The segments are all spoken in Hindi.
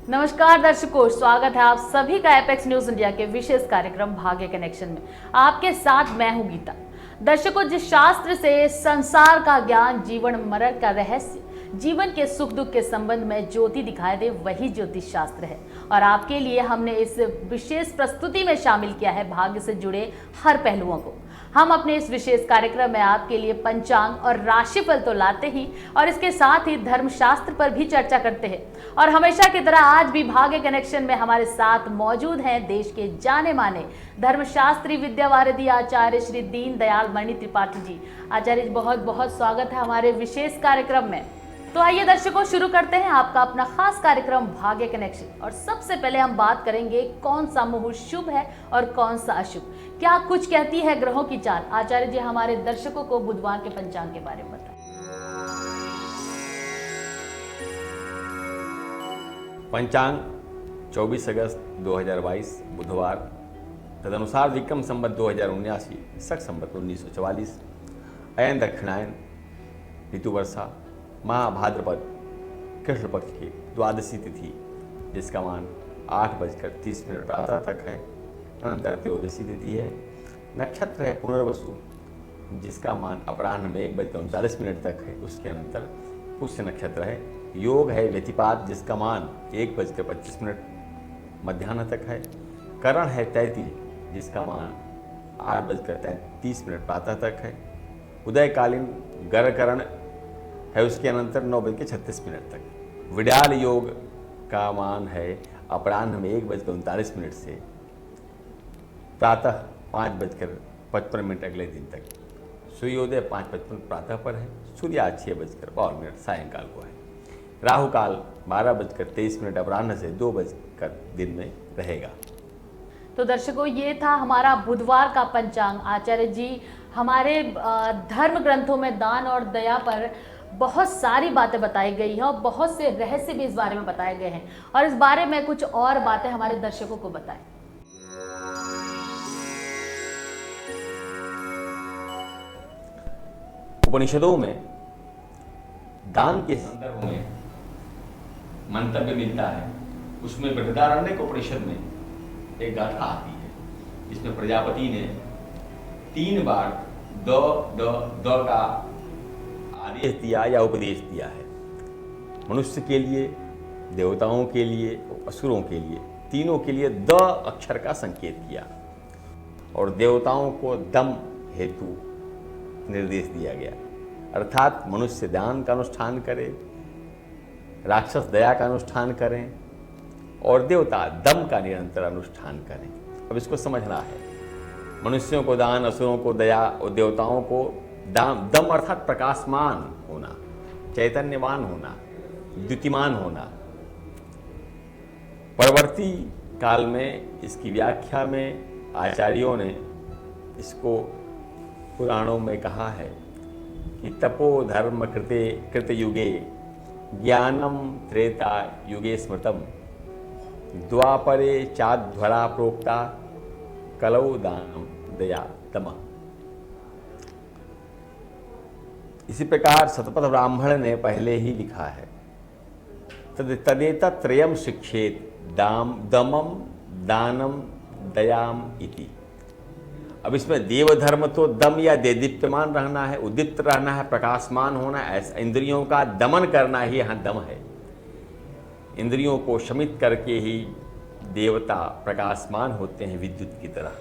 नमस्कार दर्शकों, स्वागत है आप सभी का एपेक्स न्यूज इंडिया के विशेष कार्यक्रम भाग्य कनेक्शन में। आपके साथ मैं हूं गीता। दर्शकों, जिस शास्त्र से संसार का ज्ञान, जीवन मरण का रहस्य, जीवन के सुख दुख के संबंध में ज्योति दिखाई दे, वही ज्योतिष शास्त्र है। और आपके लिए हमने इस विशेष प्रस्तुति में शामिल किया है भाग्य से जुड़े हर पहलुओं को। हम अपने इस विशेष कार्यक्रम में आपके लिए पंचांग और राशिफल तो लाते ही, और इसके साथ ही धर्मशास्त्र पर भी चर्चा करते हैं। और हमेशा की तरह आज भी भाग्य कनेक्शन में हमारे साथ मौजूद हैं देश के जाने माने धर्मशास्त्री विद्यावारिधि आचार्य श्री दीन दयाल मणि त्रिपाठी जी। आचार्य जी, बहुत बहुत स्वागत है हमारे विशेष कार्यक्रम में। तो आइए दर्शकों, शुरू करते हैं आपका अपना खास कार्यक्रम भाग्य कनेक्शन। और सबसे पहले हम बात करेंगे कौन सा मुहूर्त शुभ है और कौन सा अशुभ, क्या कुछ कहती है ग्रहों की चाल। आचार्य जी, हमारे दर्शकों को बुधवार के पंचांग के बारे में बताएं। पंचांग 24 अगस्त 2022 बुधवार, तदनुसार विक्रम संवत 2079, शक संवत 1944, अयन दक्षिणायन, ऋतु वर्षा, माह भाद्रपद, कृष्ण पक्ष की द्वादशी तिथि, जिसका मान 8:30 प्रातः तक है। अनंतर त्रयोदशी तिथि है। नक्षत्र है पुनर्वसु, जिसका मान अपराह्न में 1:39 तक है। उसके अंतर पुष्य नक्षत्र है। योग है व्यतिपात, जिसका मान 1:25 मध्याह्न तक है। करण है तैती, जिसका मान 8:33 प्रातः तक है। उदयकालीन गरकरण है, उसके अनंतर 9:36 तक। विडाल योग का मान है अपराह्न में 1:39 से प्रातः 5:55 अगले दिन तक। सूर्योदय 5:55 प्रातः पर है। सूर्यास्त 6:52 सायंकाल को है। राहु काल 12:23 अपराह्न से 2 दिन में रहेगा। तो दर्शकों, ये था हमारा बुधवार का पंचांग। आचार्य जी, हमारे धर्म ग्रंथों में दान और दया पर बहुत सारी बातें बताई गई हैं और बहुत से रहस्य भी इस बारे में बताए गए हैं, और इस बारे में कुछ और बातें हमारे दर्शकों को बताएं। उपनिषदों में दान के संदर्भ में मंतव्य मिलता है। उसमें बृहदारण्यक उपनिषद में एक गाथा आती है, जिसमें प्रजापति ने 3 बार द का आदेश दिया या उपदेश दिया है। मनुष्य के लिए, देवताओं के लिए, असुरों के लिए, तीनों के लिए द अक्षर का संकेत किया, और देवताओं को दम हेतु निर्देश दिया गया। अर्थात मनुष्य दान का अनुष्ठान करे, राक्षस दया का अनुष्ठान करें, और देवता दम का निरंतर अनुष्ठान करें। अब इसको समझना है। मनुष्यों को दान, असुरों को दया और देवताओं को दम अर्थात प्रकाशमान होना, चैतन्यवान होना, द्युतिमान होना। परवर्ती काल में इसकी व्याख्या में आचार्यों ने इसको पुराणों में कहा है कि तपो धर्म कृत युगे ज्ञानम त्रेता युगे स्मृतम, द्वापरे चाध्वरा प्रोक्ता कलौ दानम दया तम। इसी प्रकार शतपथ ब्राह्मण ने पहले ही लिखा है, तदेतत् त्रयम् शिक्षेत दमम दानम दयाम इति। अब इसमें देव धर्म तो दम या देदीप्यमान रहना है, उद्दीप्त रहना है, प्रकाशमान होना है। ऐसा इंद्रियों का दमन करना ही यहाँ दम है। इंद्रियों को शमित करके ही देवता प्रकाशमान होते हैं विद्युत की तरह।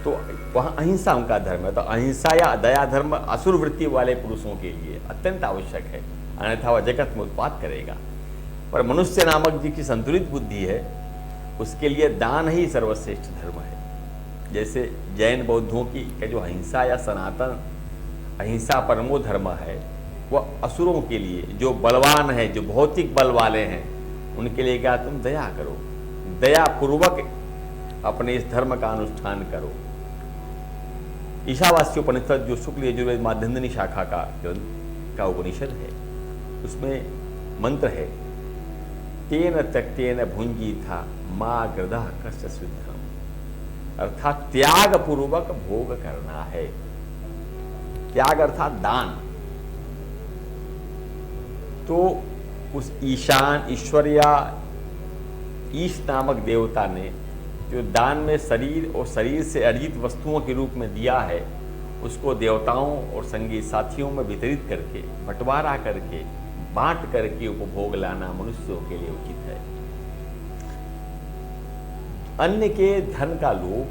तो वहाँ अहिंसा उनका धर्म है। तो अहिंसा या दया धर्म असुर वृत्ति वाले पुरुषों के लिए अत्यंत आवश्यक है, अन्यथा वह जगत में उत्पात करेगा। पर मनुष्य नामक जी की संतुलित बुद्धि है, उसके लिए दान ही सर्वश्रेष्ठ धर्म है। जैसे जैन बौद्धों की जो अहिंसा या सनातन अहिंसा परमो धर्म है, वह असुरों के लिए, जो बलवान है, जो भौतिक बल वाले हैं, उनके लिए क्या, तुम दया करो, दयापूर्वक अपने इस धर्म का अनुष्ठान करो। ईशावास्य उपनिषद जो शुक्ल यजुर्वेद माध्यन्दिनी शाखा का उपनिषद है, उसमें मंत्र है, तेन त्यक्तेन भुंजी था माँ गृधा कश्च सिद्धम। अर्थात त्याग पूर्वक भोग करना है। त्याग अर्थात दान। तो उस ईशान ईश्वर या ईश नामक देवता ने जो दान में शरीर और शरीर से अर्जित वस्तुओं के रूप में दिया है, उसको देवताओं और संगी साथियों में वितरित करके, बंटवारा करके, बांट करके उपभोग लाना मनुष्यों के लिए उचित है। अन्य के धन का लोभ,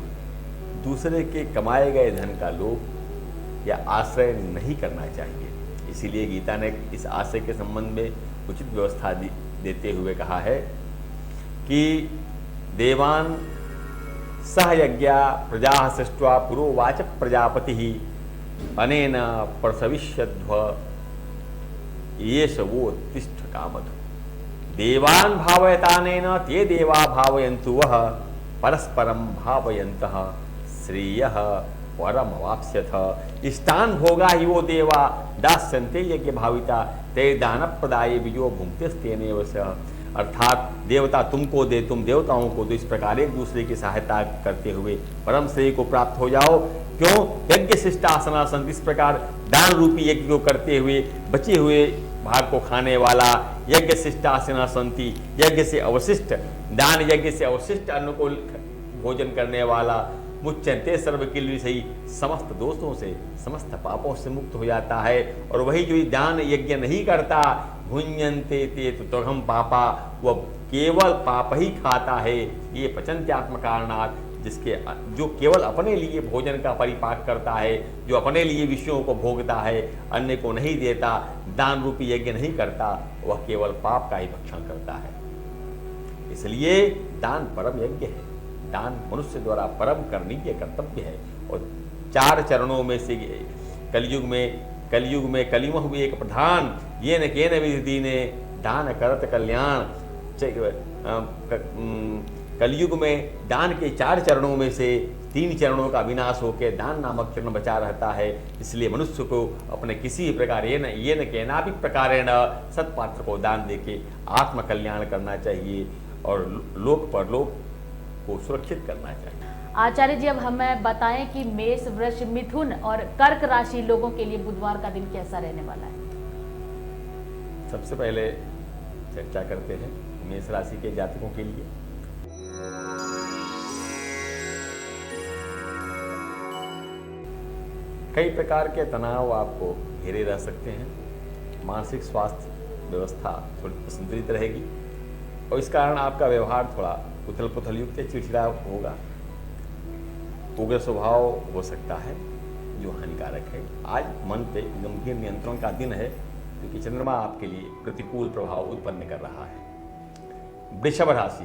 दूसरे के कमाए गए धन का लोभ या आश्रय नहीं करना चाहिए। इसीलिए गीता ने इस आशय के संबंध में उचित व्यवस्था देते हुए कहा है कि देवान सहयज्ञा प्रजा सृष्ट्वा पुरोवाच प्रजापति अनेन प्रसविष्यध्व येष वो तिष्ठ कामधु। देवान भावयतानेन ते देवा भावयन्तु वह परस्परम भावयन्तः श्रेयः परमवाप्स्यथ। इष्टान भोगा ही वो देवा दास्यन्ते यज्ञ भाविता ते दान प्रदाय बीजो भुंक्तेस्तेनेव स। अर्थात देवता तुमको दे, तुम देवताओं को दो, इस प्रकार एक दूसरे की सहायता करते हुए परम श्रेय को प्राप्त हो जाओ। क्यों? यज्ञ शिष्टासना संत, इस प्रकार दान रूपी यज्ञ को करते हुए बचे हुए भाग को खाने वाला यज्ञ शिष्टासना संति, यज्ञ से अवशिष्ट दान, यज्ञ से अवशिष्ट अन्न को भोजन करने वाला मुच्यन्ते सर्व के लिए सही समस्त दोषों से, समस्त पापों से मुक्त हो जाता है। और वही जो दान यज्ञ नहीं करता, भुंजन्ते ते तुतोहम पापा, वह केवल पाप ही खाता है। ये पचन्त्यात्म कारणात्, जिसके जो केवल अपने लिए भोजन का परिपाक करता है, जो अपने लिए विषयों को भोगता है, अन्य को नहीं देता, दान रूपी यज्ञ नहीं करता, वह केवल पाप का ही भक्षण करता है। इसलिए दान परम यज्ञ है। दान मनुष्य द्वारा परम करणीय कर्तव्य है। और 4 चरणों में से कलयुग में कलिमह भी एक प्रधान, ये न केन विधि ने दान करत कल्याण। कलयुग में दान के 4 चरणों में से 3 चरणों का विनाश होकर दान नामक चरण बचा रहता है। इसलिए मनुष्य को अपने किसी प्रकार ये न कहना भी प्रकारेण सत्पात्र को दान देके आत्म कल्याण करना चाहिए और लोक परलोक को सुरक्षित करना चाहिए। आचार्य जी, अब हमें बताएं कि मेष, वृष, मिथुन और कर्क राशि लोगों के लिए बुधवार का दिन कैसा रहने वाला है। सबसे पहले चर्चा करते हैं मेष राशि के जातकों के लिए। कई प्रकार के तनाव आपको घेरे रह सकते हैं। मानसिक स्वास्थ्य व्यवस्था थोड़ी असंतुलित रहेगी और इस कारण आपका व्यवहार थोड़ा उथल पुथल युक्त, चिड़चिड़ा होगा। उग्र स्वभाव हो सकता है जो हानिकारक है। आज मन पे गंभीर नियंत्रण का दिन है क्योंकि चंद्रमा आपके लिए प्रतिकूल प्रभाव उत्पन्न कर रहा है। वृषभ राशि,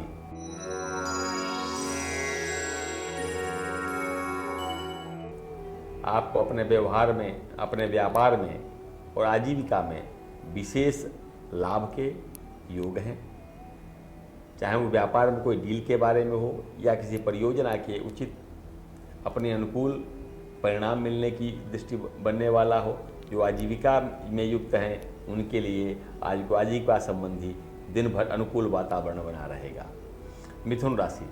आपको अपने व्यवहार में, अपने व्यापार में और आजीविका में विशेष लाभ के योग हैं। चाहे वो व्यापार में कोई डील के बारे में हो या किसी परियोजना के उचित अपने अनुकूल परिणाम मिलने की दृष्टि बनने वाला हो। जो आजीविका में युक्त हैं उनके लिए आज को आजीविका संबंधी दिन भर अनुकूल वातावरण बना रहेगा। मिथुन राशि,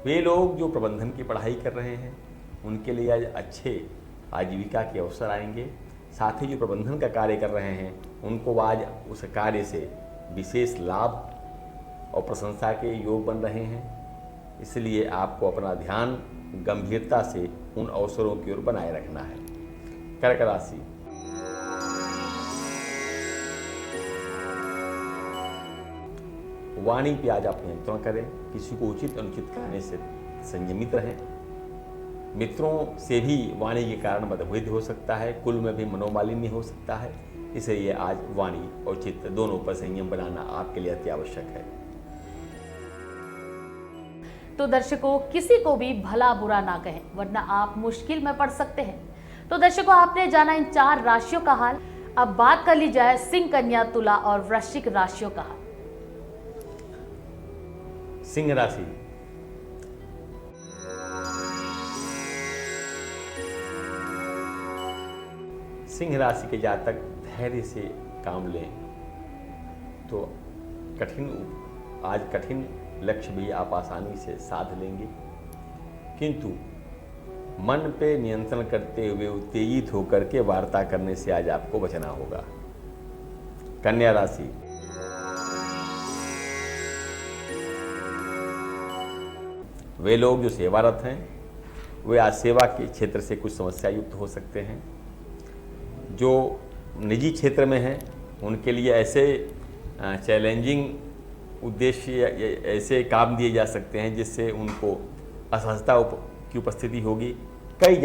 वे लोग जो प्रबंधन की पढ़ाई कर रहे हैं उनके लिए आज अच्छे आजीविका के अवसर आएंगे। साथ ही जो प्रबंधन का कार्य कर रहे हैं उनको आज उस कार्य से विशेष लाभ और प्रशंसा के योग बन रहे हैं। इसलिए आपको अपना ध्यान गंभीरता से उन अवसरों की ओर बनाए रखना है। कर्क राशि, वाणी पे आज आप नियंत्रण करें। किसी को उचित अनुचित कहने से संयमित रहें। मित्रों से भी वाणी के कारण मतभेद हो सकता है। कुल में भी मनोमालिन्य हो सकता है। इसलिए आज वाणी और चित्त दोनों पर संयम बनाना आपके लिए अति आवश्यक है। तो दर्शकों, किसी को भी भला बुरा ना कहें वरना आप मुश्किल में पड़ सकते हैं। तो दर्शकों, आपने जाना इन 4 राशियों का हाल। अब बात कर ली जाए सिंह, कन्या, तुला और वृश्चिक राशियों का हाल। सिंह राशि, सिंह राशि के जातक धैर्य से काम लें तो कठिन लक्ष्य भी आप आसानी से साध लेंगे। किंतु मन पे नियंत्रण करते हुए उत्तेजित होकर के वार्ता करने से आज आपको बचना होगा। कन्या राशि, वे लोग जो सेवारत हैं वे आज सेवा के क्षेत्र से कुछ समस्या युक्त हो सकते हैं। जो निजी क्षेत्र में हैं उनके लिए ऐसे चैलेंजिंग उद्देश्य या ऐसे काम दिए जा सकते हैं जिससे उनको असहजता की उपस्थिति होगी। कई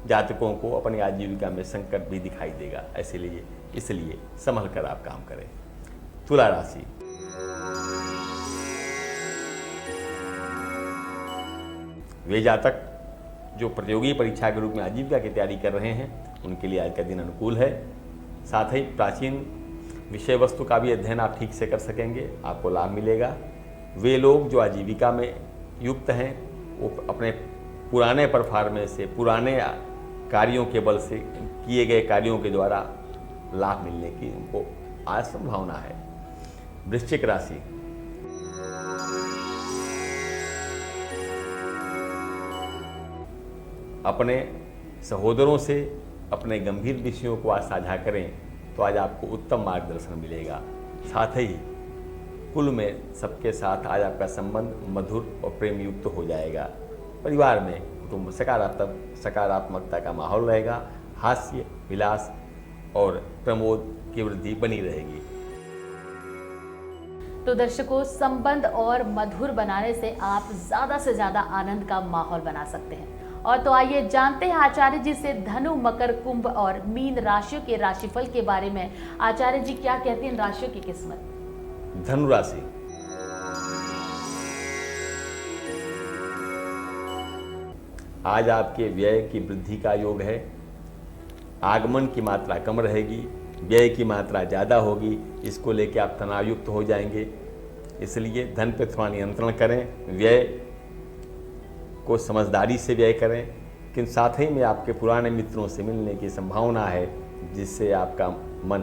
जातकों को अपनी आजीविका में संकट भी दिखाई देगा, इसलिए संभल कर आप काम करें। तुला राशि, वे जातक जो प्रतियोगी परीक्षा के रूप में आजीविका की तैयारी कर रहे हैं उनके लिए आज का दिन अनुकूल है। साथ ही प्राचीन विषय वस्तु का भी अध्ययन आप ठीक से कर सकेंगे, आपको लाभ मिलेगा। वे लोग जो आजीविका में युक्त हैं वो अपने पुराने परफॉर्मेंस से, पुराने कार्यों के बल से, किए गए कार्यों के द्वारा लाभ मिलने की उनको आज संभावना है। वृश्चिक राशि, अपने सहोदरों से अपने गंभीर विषयों को आज साझा करें तो आज आपको उत्तम मार्गदर्शन मिलेगा। साथ ही कुल में सबके साथ आज आपका संबंध मधुर और प्रेम युक्त हो जाएगा। परिवार में कुटुंब सकारात्मकता का माहौल रहेगा। हास्य, विलास और प्रमोद की वृद्धि बनी रहेगी। तो दर्शकों, संबंध और मधुर बनाने से आप ज़्यादा से ज़्यादा आनंद का माहौल बना सकते हैं। और तो आइए जानते हैं आचार्य जी से धनु, मकर, कुंभ और मीन राशियों के राशिफल के बारे में। आचार्य जी क्या कहते हैं राशियों की किस्मत? धनु राशि, आज आपके व्यय की वृद्धि का योग है। आगमन की मात्रा कम रहेगी, व्यय की मात्रा ज़्यादा होगी। इसको लेकर आप तनावयुक्त हो जाएंगे, इसलिए धन पर थोड़ा नियंत्रण करें। व्यय को समझदारी से व्यय करें, लेकिन साथ ही में आपके पुराने मित्रों से मिलने की संभावना है जिससे आपका मन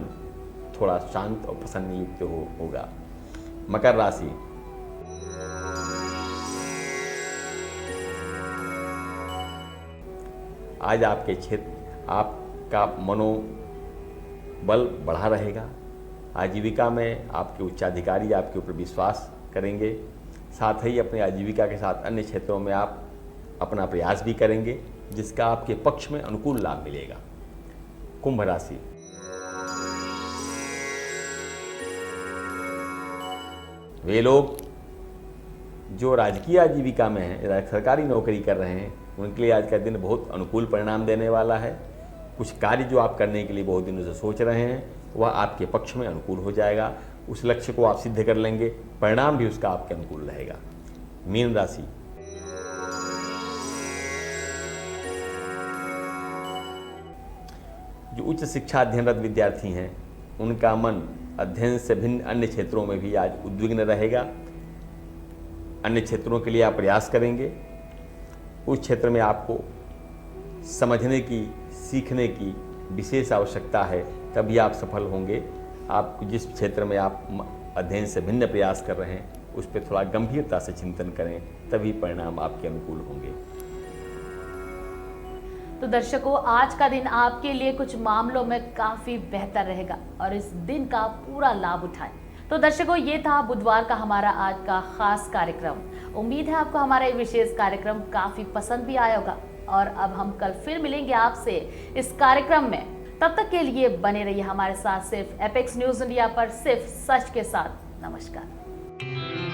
थोड़ा शांत और प्रसन्न युक्त होगा। मकर राशि, आज आपके क्षेत्र आपका मनोबल बढ़ा रहेगा। आजीविका में आपके उच्चाधिकारी आपके ऊपर विश्वास करेंगे। साथ ही अपनी आजीविका के साथ अन्य क्षेत्रों में आप अपना प्रयास भी करेंगे जिसका आपके पक्ष में अनुकूल लाभ मिलेगा। कुंभ राशि, वे लोग जो राजकीय आजीविका में हैं, सरकारी नौकरी कर रहे हैं, उनके लिए आज का दिन बहुत अनुकूल परिणाम देने वाला है। कुछ कार्य जो आप करने के लिए बहुत दिनों से सोच रहे हैं वह आपके पक्ष में अनुकूल हो जाएगा। उस लक्ष्य को आप सिद्ध कर लेंगे, परिणाम भी उसका आपके अनुकूल रहेगा। मीन राशि, जो उच्च शिक्षा अध्ययनरत विद्यार्थी हैं उनका मन अध्ययन से भिन्न अन्य क्षेत्रों में भी आज उद्विग्न रहेगा। अन्य क्षेत्रों के लिए आप प्रयास करेंगे। उस क्षेत्र में आपको समझने की, सीखने की विशेष आवश्यकता है, तभी आप सफल होंगे। आप जिस क्षेत्र में आप अध्ययन से भिन्न प्रयास कर रहे हैं उस पर थोड़ा गंभीरता से चिंतन करें, तभी परिणाम आपके अनुकूल होंगे। तो दर्शकों, आज का दिन आपके लिए कुछ मामलों में काफ़ी बेहतर रहेगा और इस दिन का पूरा लाभ उठाएं। तो दर्शकों, ये था बुधवार का हमारा आज का खास कार्यक्रम। उम्मीद है आपको हमारा ये विशेष कार्यक्रम काफ़ी पसंद भी आया होगा और अब हम कल फिर मिलेंगे आपसे इस कार्यक्रम में। तब तक के लिए बने रहिए हमारे साथ सिर्फ एपेक्स न्यूज़ इंडिया पर, सिर्फ सच के साथ। नमस्कार।